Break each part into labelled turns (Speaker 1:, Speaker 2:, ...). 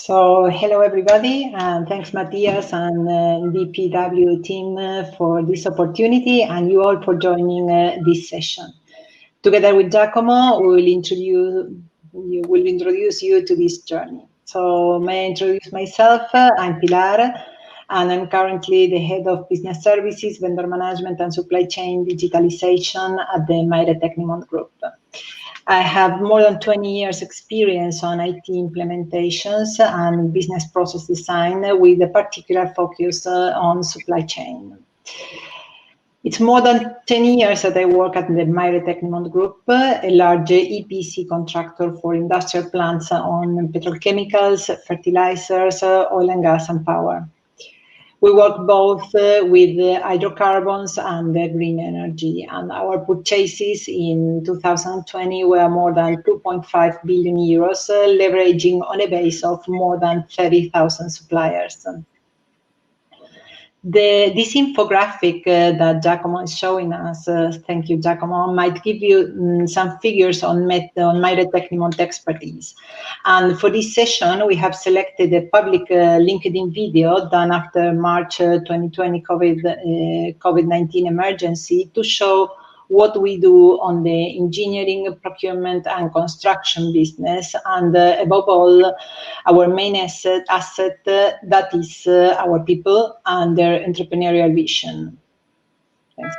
Speaker 1: So hello everybody, and thanks Matthias and DPW team for this opportunity, and you all for joining this session. Together with Giacomo, we will introduce you to this journey. So may I introduce myself? I'm Pilar, and I'm currently the head of business services, vendor management, and supply chain digitalization at the Maire Tecnimont Group. I have more than 20 years experience on IT implementations and business process design with a particular focus on supply chain. It's more than 10 years that I work at the Maire Tecnimont Group, a large EPC contractor for industrial plants on petrochemicals, fertilizers, oil and gas and power. We work both with hydrocarbons and green energy, and our purchases in 2020 were more than 2.5 billion euros, leveraging on a base of more than 30,000 suppliers. This infographic that Giacomo is showing us, thank you Giacomo, might give you some figures on Maire Tecnimont expertise. And for this session, we have selected a public LinkedIn video done after March 2020 COVID-19 emergency to show what we do on the engineering, procurement, and construction business, and above all, our main asset that is our people and their entrepreneurial vision. Thanks.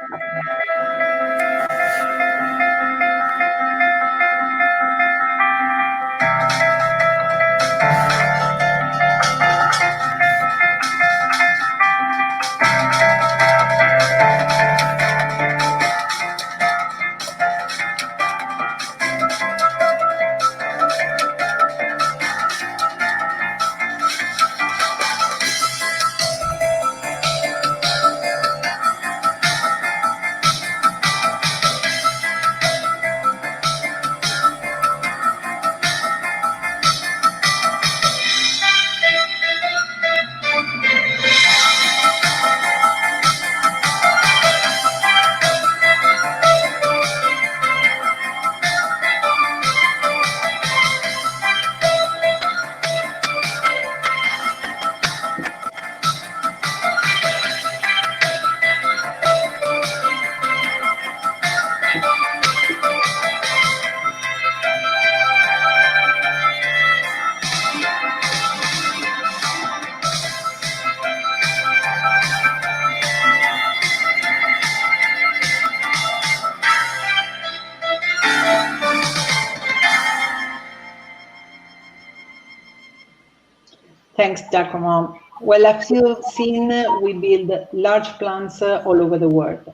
Speaker 1: Thanks, Giacomo. Well, as you've seen, we build large plants all over the world.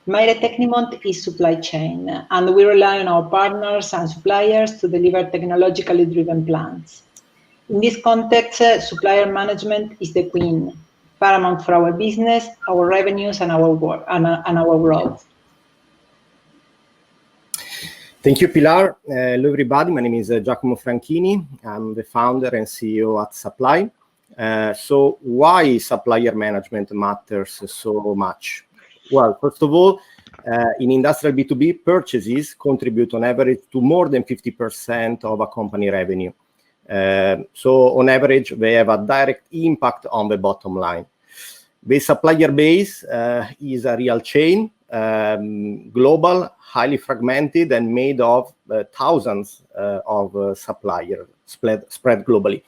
Speaker 1: Maire Tecnimont is supply chain, and we rely on our partners and suppliers to deliver technologically driven plants. In this context, supplier management is the queen, paramount for our business, our revenues, and our work and our growth.
Speaker 2: Thank you, Pilar. Hello, everybody. My name is Giacomo Franchini. I'm the founder and CEO at Supply. So why supplier management matters so much? Well, first of all, in industrial B2B, purchases contribute on average to more than 50% of a company revenue. So on average, they have a direct impact on the bottom line. The supplier base is a real chain, global, highly fragmented, and made of thousands of suppliers spread globally.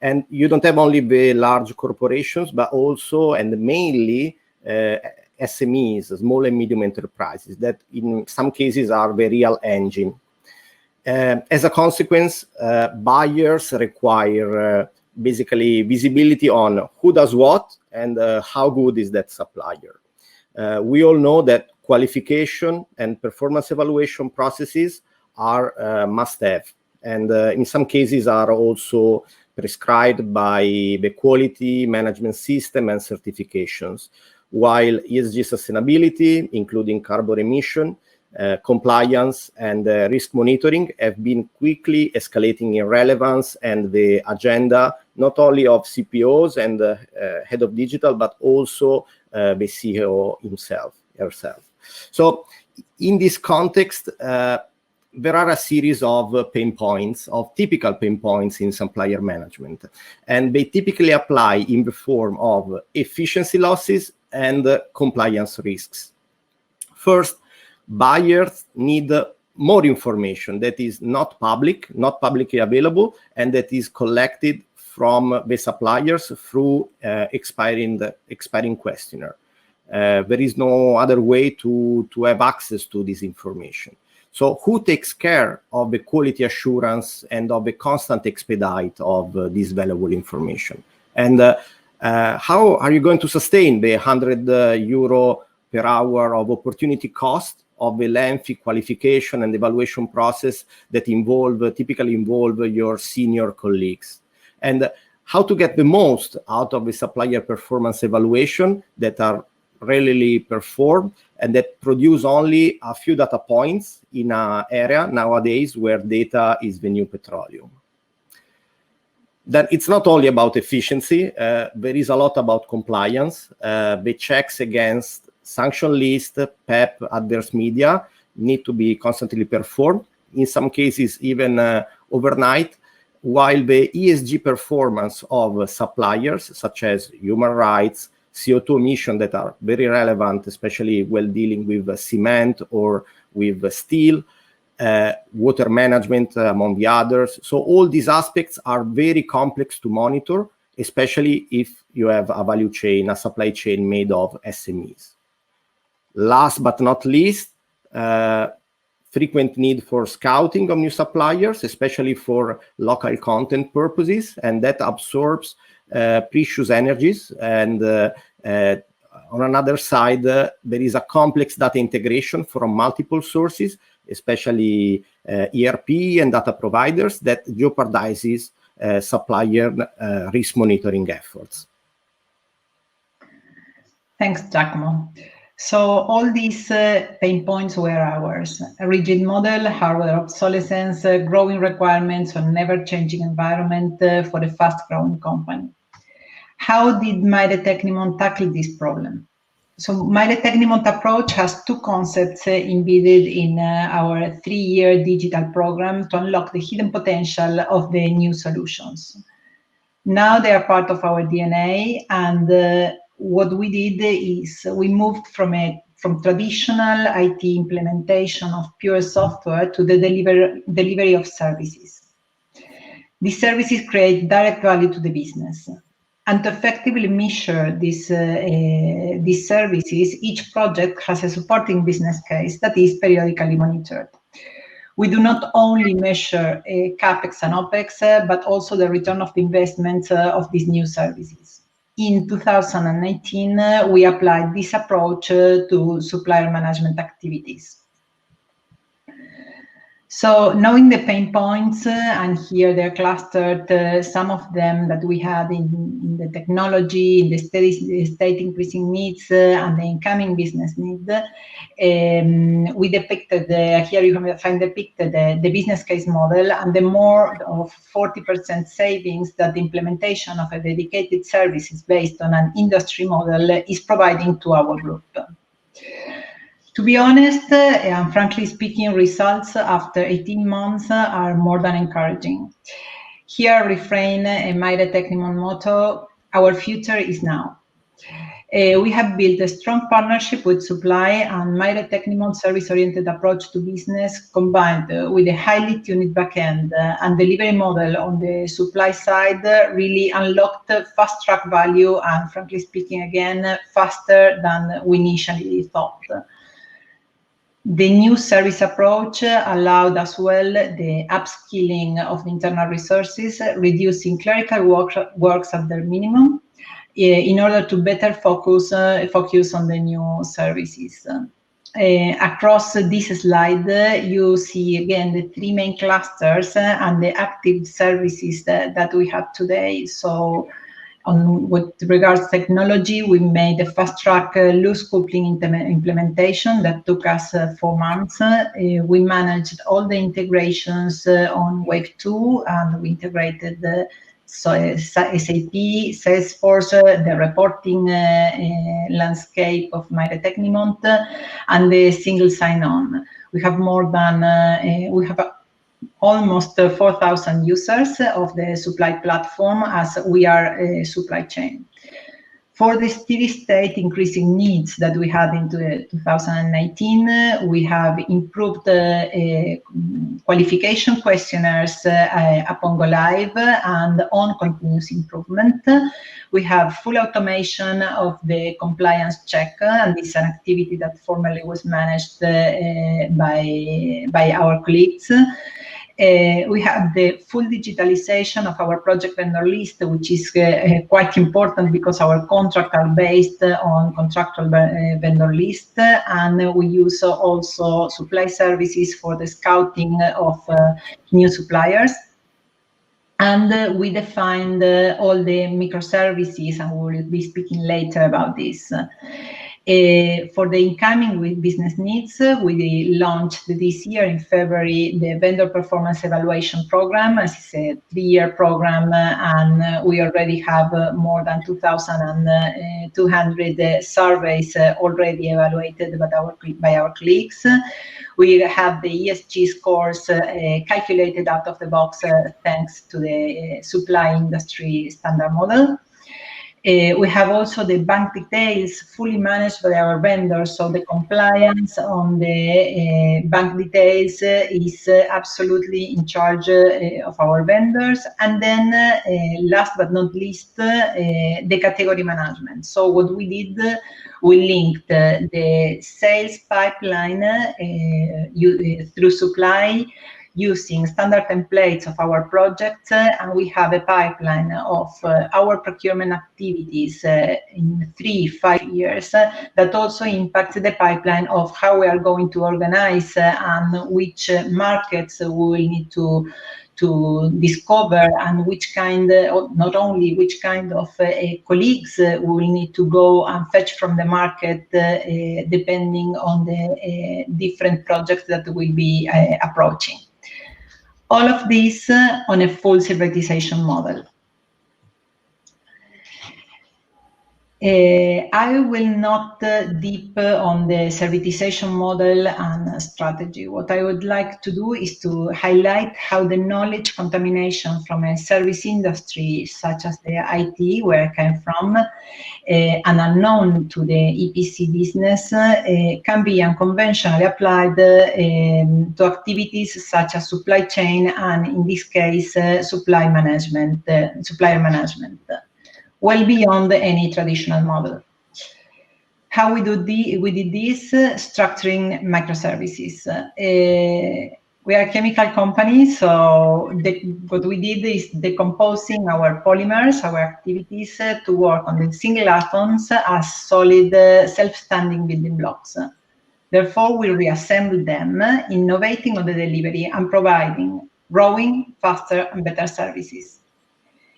Speaker 2: And you don't have only the large corporations, but also and mainly SMEs, small and medium enterprises, that in some cases are the real engine. As a consequence, buyers require basically visibility on who does what and how good is that supplier. We all know that qualification and performance evaluation processes are must-have, and in some cases are also prescribed by the quality management system and certifications, while ESG sustainability, including carbon emission, compliance, and risk monitoring have been quickly escalating in relevance and the agenda, not only of CPOs and head of digital, but also the CEO herself. So in this context, there are a series of pain points, of typical pain points in supplier management, and they typically apply in the form of efficiency losses and compliance risks. First, buyers need more information that is not publicly available, and that is collected from the suppliers through expiring questionnaire. There is no other way to have access to this information. So who takes care of the quality assurance and of the constant expedite of this valuable information? And how are you going to sustain the 100 euro per hour of opportunity cost of the lengthy qualification and evaluation process that typically involve your senior colleagues? And how to get the most out of the supplier performance evaluation that are really performed and that produce only a few data points in an area nowadays where data is the new petroleum. Then it's not only about efficiency, there is a lot about compliance. The checks against sanction list, PEP, adverse media need to be constantly performed, in some cases even overnight, while the ESG performance of suppliers, such as human rights, CO2 emissions that are very relevant, especially when dealing with cement or with steel, water management, among the others. So all these aspects are very complex to monitor, especially if you have a value chain, a supply chain made of SMEs. Last but not least, frequent need for scouting of new suppliers, especially for local content purposes, and that absorbs precious energies. And on another side, there is a complex data integration from multiple sources, especially ERP and data providers, that jeopardizes supplier risk monitoring efforts.
Speaker 1: Thanks, Giacomo. So all these pain points were ours: a rigid model, hardware obsolescence, growing requirements on never-changing environment for a fast-growing company. How did Maire Tecnimont tackle this problem? So Maire Tecnimont approach has two concepts embedded in our 3-year digital program to unlock the hidden potential of the new solutions. Now they are part of our DNA, and what we did is we moved from traditional IT implementation of pure software to the delivery of services. These services create direct value to the business. And to effectively measure these services, each project has a supporting business case that is periodically monitored. We do not only measure CAPEX and OPEX, but also the return of the investment of these new services. In 2018, we applied this approach to supplier management activities. So knowing the pain points, and here they're clustered, some of them that we had in the technology, in the state increasing needs, and the incoming business need, we depicted, here you can find depicted the business case model and the more of 40% savings that the implementation of a dedicated service is based on an industry model is providing to our group. To be honest, and frankly speaking, results after 18 months are more than encouraging. Here, refrain a Maire Tecnimont motto: our future is now. We have built a strong partnership with Supply, and Maire Tecnimont service-oriented approach to business, combined with a highly tuned backend and delivery model on the supply side, really unlocked fast-track value, and frankly speaking, again, faster than we initially thought. The new service approach allowed as well the upskilling of the internal resources, reducing clerical works at their minimum, in order to better focus on the new services. Across this slide, you see again the 3 main clusters and the active services that we have today. So with regards to technology, we made a fast-track loose coupling implementation that took us 4 months. We managed all the integrations on Wave 2, and we integrated SAP, Salesforce, the reporting landscape of Maire Tecnimont, and the single sign-on. We have more than almost 4,000 users of the supply platform, as we are a supply chain. For the steady state increasing needs that we had in 2019, we have improved qualification questionnaires upon go live and on continuous improvement. We have full automation of the compliance check, and this is an activity that formerly was managed by our colleagues. We have the full digitalization of our project vendor list, which is quite important because our contracts are based on contractual vendor list, and we use also supply services for the scouting of new suppliers. And we defined all the microservices, and we will be speaking later about this. For the incoming with business needs, we launched this year in February the vendor performance evaluation program. It's a 3-year program, and we already have more than 2,200 surveys already evaluated by our colleagues. We have the ESG scores calculated out of the box thanks to the supply industry standard model. We have also the bank details fully managed by our vendors, so the compliance on the bank details is absolutely in charge of our vendors. And then last but not least, the category management. So what we did, we linked the sales pipeline through supply using standard templates of our projects, and we have a pipeline of our procurement activities in 3-5 years that also impacts the pipeline of how we are going to organize and which markets we will need to discover, and which kind, not only which kind of colleagues we will need to go and fetch from the market depending on the different projects that we'll be approaching. All of this on a full securitization model. I will not deep on the servitization model and strategy. What I would like to do is to highlight how the knowledge contamination from a service industry, such as the IT, where I came from, and unknown to the EPC business, can be unconventionally applied to activities such as supply chain and, in this case, supplier management, well beyond any traditional model. How we did this? Structuring microservices. We are a chemical company, so what we did is decomposing our polymers, our activities, to work on the single atoms as solid, self-standing building blocks. Therefore, we reassemble them, innovating on the delivery and providing growing, faster and better services,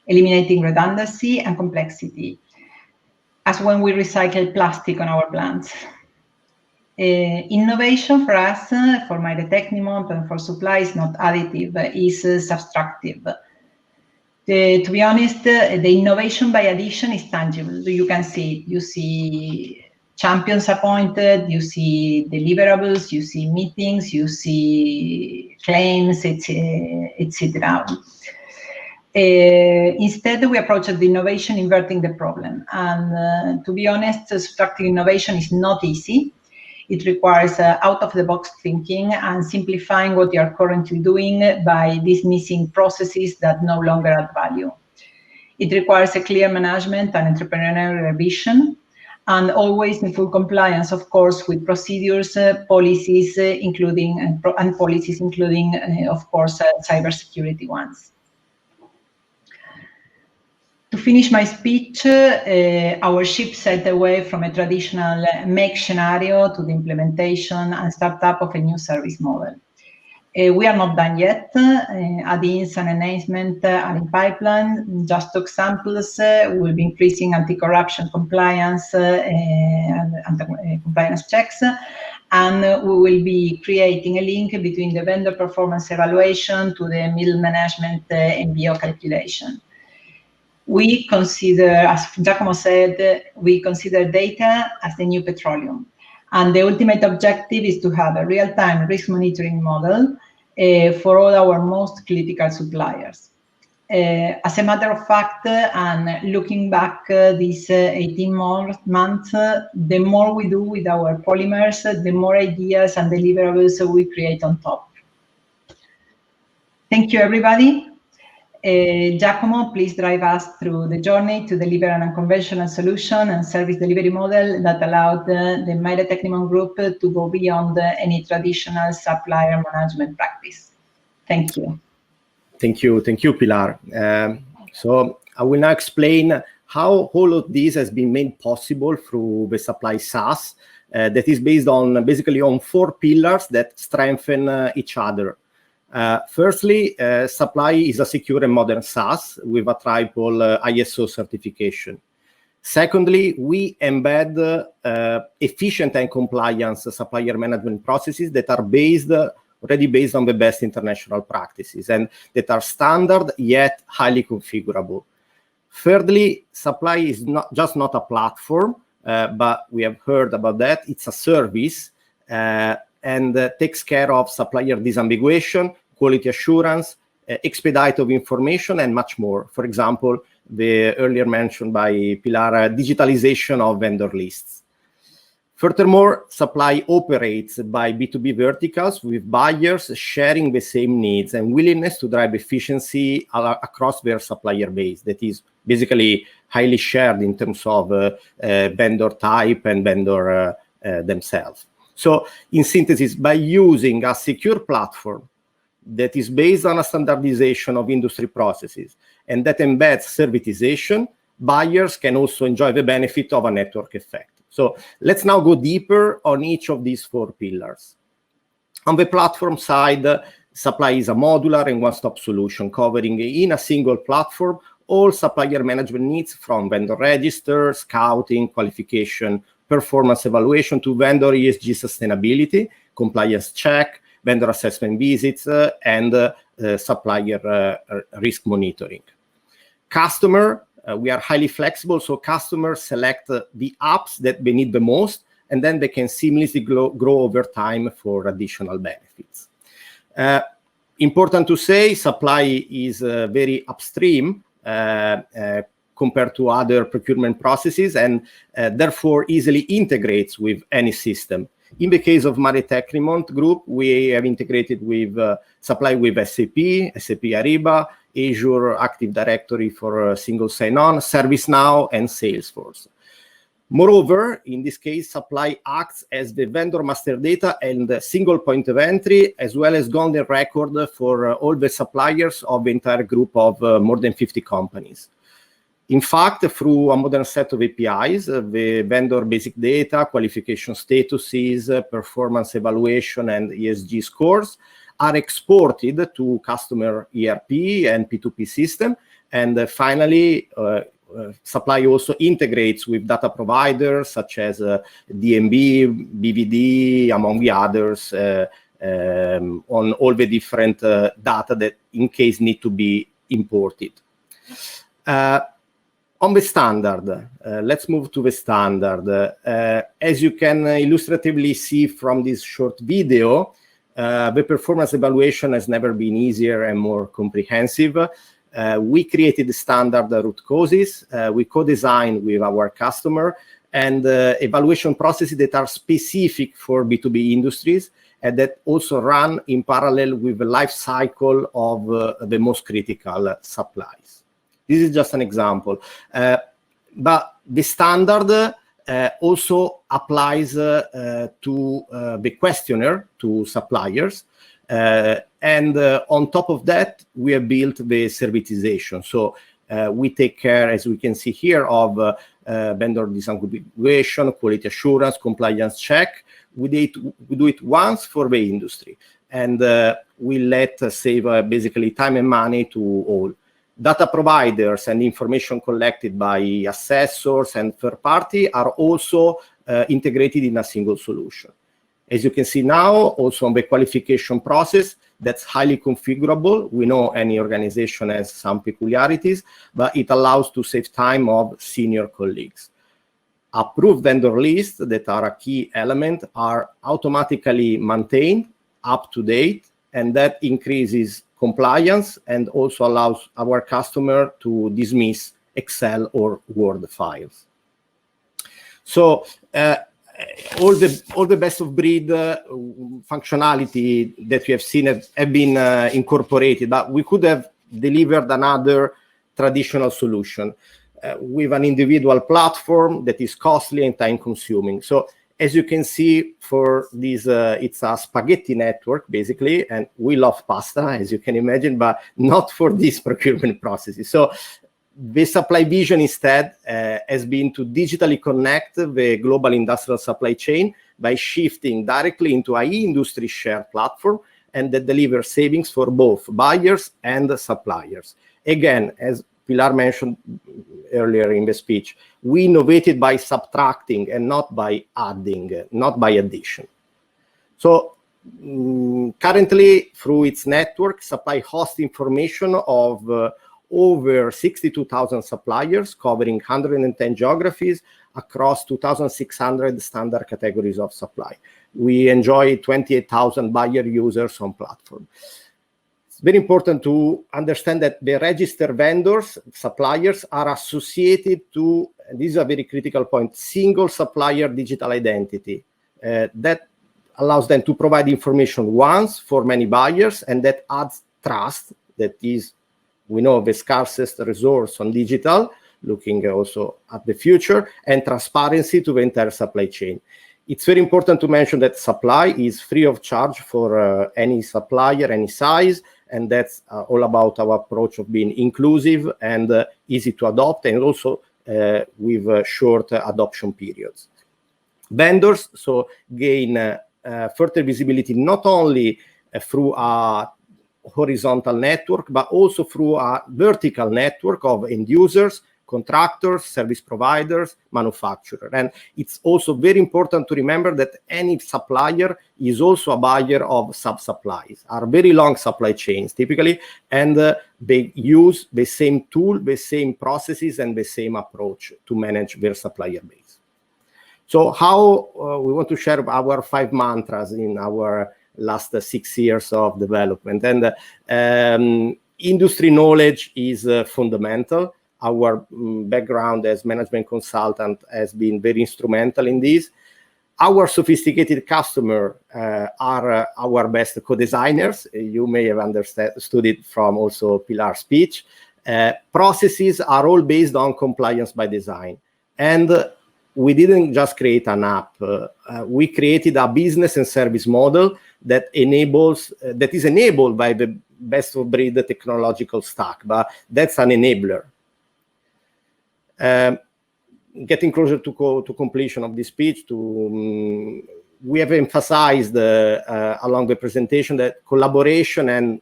Speaker 1: eliminating redundancy and complexity, as when we recycle plastic on our plants. Innovation for us, for Maire Tecnimont and for supply, is not additive, is subtractive. To be honest, the innovation by addition is tangible. You can see it. You see champions appointed, you see deliverables, you see meetings, you see claims, etc. Instead, we approach the innovation inverting the problem. And to be honest, subtractive innovation is not easy. It requires out-of-the-box thinking and simplifying what you are currently doing by dismissing processes that no longer add value. It requires a clear management and entrepreneurial vision, and always in full compliance, of course, with procedures, policies, including, of course, cybersecurity ones. To finish my speech, our ship sailed away from a traditional make scenario to the implementation and startup of a new service model. We are not done yet. Add-ins and enhancements are in pipeline. Just two examples, we'll be increasing anti-corruption compliance and compliance checks, and we will be creating a link between the vendor performance evaluation to the middle management MBO calculation. We consider, as Giacomo said, we consider data as the new petroleum. And the ultimate objective is to have a real-time risk monitoring model for all our most critical suppliers. As a matter of fact, and looking back these 18 months, the more we do with our polymers, the more ideas and deliverables we create on top. Thank you, everybody. Giacomo, please drive us through the journey to deliver an unconventional solution and service delivery model that allowed the Maire Tecnimont Group to go beyond any traditional supplier management practice. Thank you.
Speaker 2: Thank you, Pilar. So I will now explain how all of this has been made possible through the Supply SaaS that is based on basically on 4 pillars that strengthen each other. Firstly, Supply is a secure and modern SaaS with a triple ISO certification. Secondly, we embed efficient and compliant supplier management processes that are already based on the best international practices and that are standard yet highly configurable. Thirdly, Supply is not a platform, but we have heard about that. It's a service and takes care of supplier disambiguation, quality assurance, expedite of information, and much more. For example, the earlier mentioned by Pilar, digitalization of vendor lists. Furthermore, Supply operates by B2B verticals with buyers sharing the same needs and willingness to drive efficiency across their supplier base. That is basically highly shared in terms of vendor type and vendor themselves. So in synthesis, by using a secure platform that is based on a standardization of industry processes and that embeds servitization, buyers can also enjoy the benefit of a network effect. So let's now go deeper on each of these 4 pillars. On the platform side, Supply is a modular and one-stop solution covering in a single platform all supplier management needs from vendor register, scouting, qualification, performance evaluation to vendor ESG sustainability, compliance check, vendor assessment visits, and supplier risk monitoring. Customer, we are highly flexible, so customers select the apps that they need the most, and then they can seamlessly grow over time for additional benefits. Important to say, Supply is very upstream compared to other procurement processes and therefore easily integrates with any system. In the case of Maire Tecnimont Group, we have integrated with Supply with SAP, SAP Ariba, Azure Active Directory for single sign-on, ServiceNow, and Salesforce. Moreover, in this case, Supply acts as the vendor master data and the single point of entry, as well as golden record for all the suppliers of the entire group of more than 50 companies. In fact, through a modern set of APIs, the vendor basic data, qualification statuses, performance evaluation, and ESG scores are exported to customer ERP and P2P system. And finally, Supply also integrates with data providers such as DMB, BVD, among the others, on all the different data that in case need to be imported. On the standard, let's move to the standard. As you can illustratively see from this short video, the performance evaluation has never been easier and more comprehensive. We created the standard root causes. We co-designed with our customer and evaluation processes that are specific for B2B industries and that also run in parallel with the life cycle of the most critical supplies. This is just an example. But the standard also applies to the questionnaire to suppliers. And on top of that, we have built the servitization. So we take care, as we can see here, of vendor disambiguation, quality assurance, compliance check. We do it once for the industry. And we save basically time and money to all. Data providers and information collected by assessors and third party are also integrated in a single solution. As you can see now, also on the qualification process, that's highly configurable. We know any organization has some peculiarities, but it allows to save time of senior colleagues. approved vendor lists that are a key element are automatically maintained, up to date, and that increases compliance and also allows our customer to dismiss Excel or Word files. So all the best of breed functionality that we have seen have been incorporated, but we could have delivered another traditional solution with an individual platform that is costly and time consuming. So as you can see, for this, it's a spaghetti network, basically, and we love pasta, as you can imagine, but not for these procurement processes. So the supply vision instead has been to digitally connect the global industrial supply chain by shifting directly into an industry shared platform, and that delivers savings for both buyers and suppliers. Again, as Pilar mentioned earlier in the speech, we innovated by subtracting and not by adding, not by addition. So currently, through its network, Supply hosts information of over 62,000 suppliers covering 110 geographies across 2,600 standard categories of supply. We enjoy 28,000 buyer users on platform. It's very important to understand that the registered vendors, suppliers, are associated to, and this is a very critical point, single supplier digital identity. That allows them to provide information once for many buyers, and that adds trust. That is, we know, the scarcest resource on digital, looking also at the future, and transparency to the entire supply chain. It's very important to mention that supply is free of charge for any supplier, any size, and that's all about our approach of being inclusive and easy to adopt, and also with short adoption periods. Vendors so gain further visibility not only through a horizontal network, but also through a vertical network of end users, contractors, service providers, manufacturers. And it's also very important to remember that any supplier is also a buyer of sub-supplies, are very long supply chains typically, and they use the same tool, the same processes, and the same approach to manage their supplier base. So how we want to share our 5 mantras in our last 6 years of development. And industry knowledge is fundamental. Our background as management consultant has been very instrumental in this. Our sophisticated customers are our best co-designers. You may have understood it from also Pilar's speech. Processes are all based on compliance by design. And we didn't just create an app. We created a business and service model that is enabled by the best of breed technological stack, but that's an enabler. Getting closer to completion of this speech, we have emphasized along the presentation that collaboration and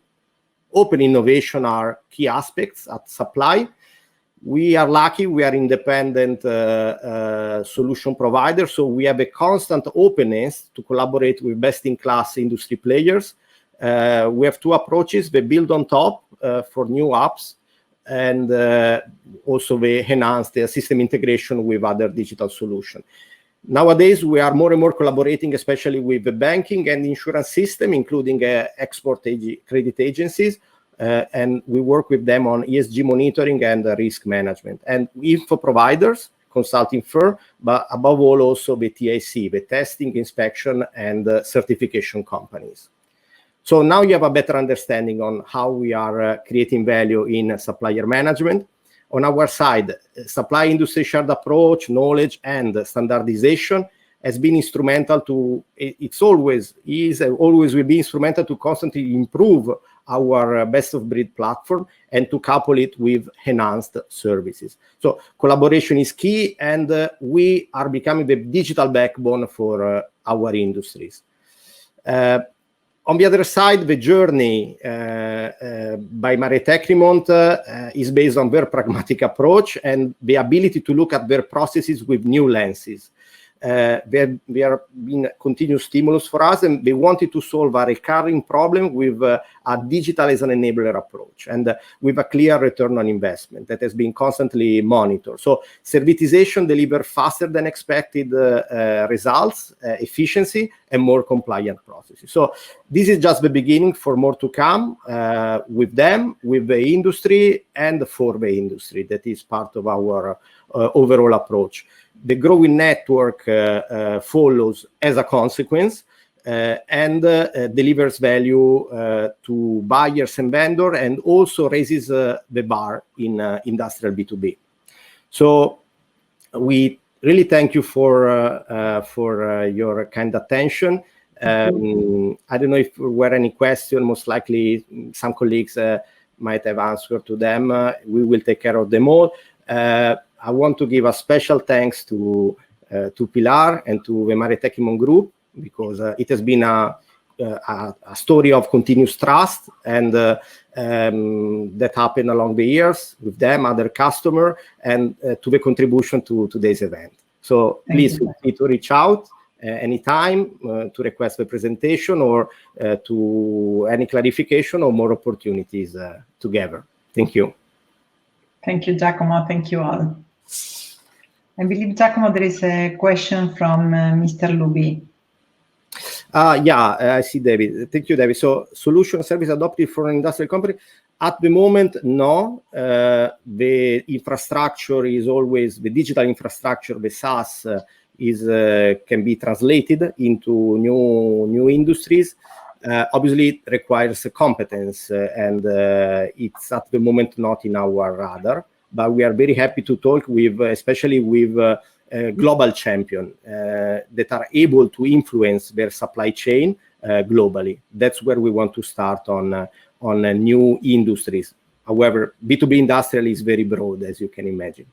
Speaker 2: open innovation are key aspects at Supply. We are lucky, we are independent solution provider, so we have a constant openness to collaborate with best-in-class industry players. We have 2 approaches: the build on top for new apps, and also the enhanced system integration with other digital solutions. Nowadays, we are more and more collaborating, especially with the banking and insurance system, including export credit agencies, and we work with them on ESG monitoring and risk management. And info providers, consulting firm, but above all also the TIC, the testing, inspection, and certification companies. So now you have a better understanding on how we are creating value in supplier management. On our side, supply industry shared approach, knowledge, and standardization has been instrumental to, it's always is, always will be instrumental to constantly improve our best of breed platform and to couple it with enhanced services. So collaboration is key, and we are becoming the digital backbone for our industries. On the other side, the journey by Mare Tecnimont is based on their pragmatic approach and the ability to look at their processes with new lenses. they are being continuous stimulus for us, and they wanted to solve a recurring problem with a digital as an enabler approach, and with a clear return on investment that has been constantly monitored. So servitization deliver faster than expected results, efficiency, and more compliant processes. So this is just the beginning for more to come with them, with the industry, and for the industry. That is part of our overall approach. The growing network follows as a consequence and delivers value to buyers and vendors, and also raises the bar in industrial B2B. So we really thank you for your kind attention. I don't know if there were any questions. Most likely some colleagues might have answered to them. We will take care of them all. I want to give a special thanks to Pilar and to the Mare Tecnimont Group, because it has been a story of continuous trust, and that happened along the years with them, other customer, and to the contribution to today's event. So please feel free to reach out anytime to request the presentation, or to any clarification or more opportunities together. Thank you.
Speaker 1: Thank you, Giacomo. Thank you all. I believe, Giacomo, there is a question from Mr. Luby.
Speaker 2: Yeah, I see, David. Thank you, David. So, solution service adopted for an industrial company? At the moment, no. The infrastructure is always, the digital infrastructure, the SaaS, can be translated into new industries. Obviously, it requires a competence, and it's at the moment not in our radar. But we are very happy to talk with, especially with global champions that are able to influence their supply chain globally. That's where we want to start on new industries. However, B2B industrial is very broad, as you can imagine.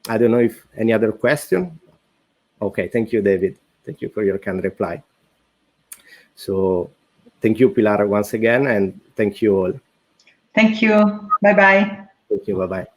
Speaker 2: I don't know if any other question. Okay, thank you, David. Thank you for your kind reply. So thank you, Pilar, once again, and thank you all.
Speaker 1: Thank you. Bye-bye.
Speaker 2: Thank you. Bye-bye.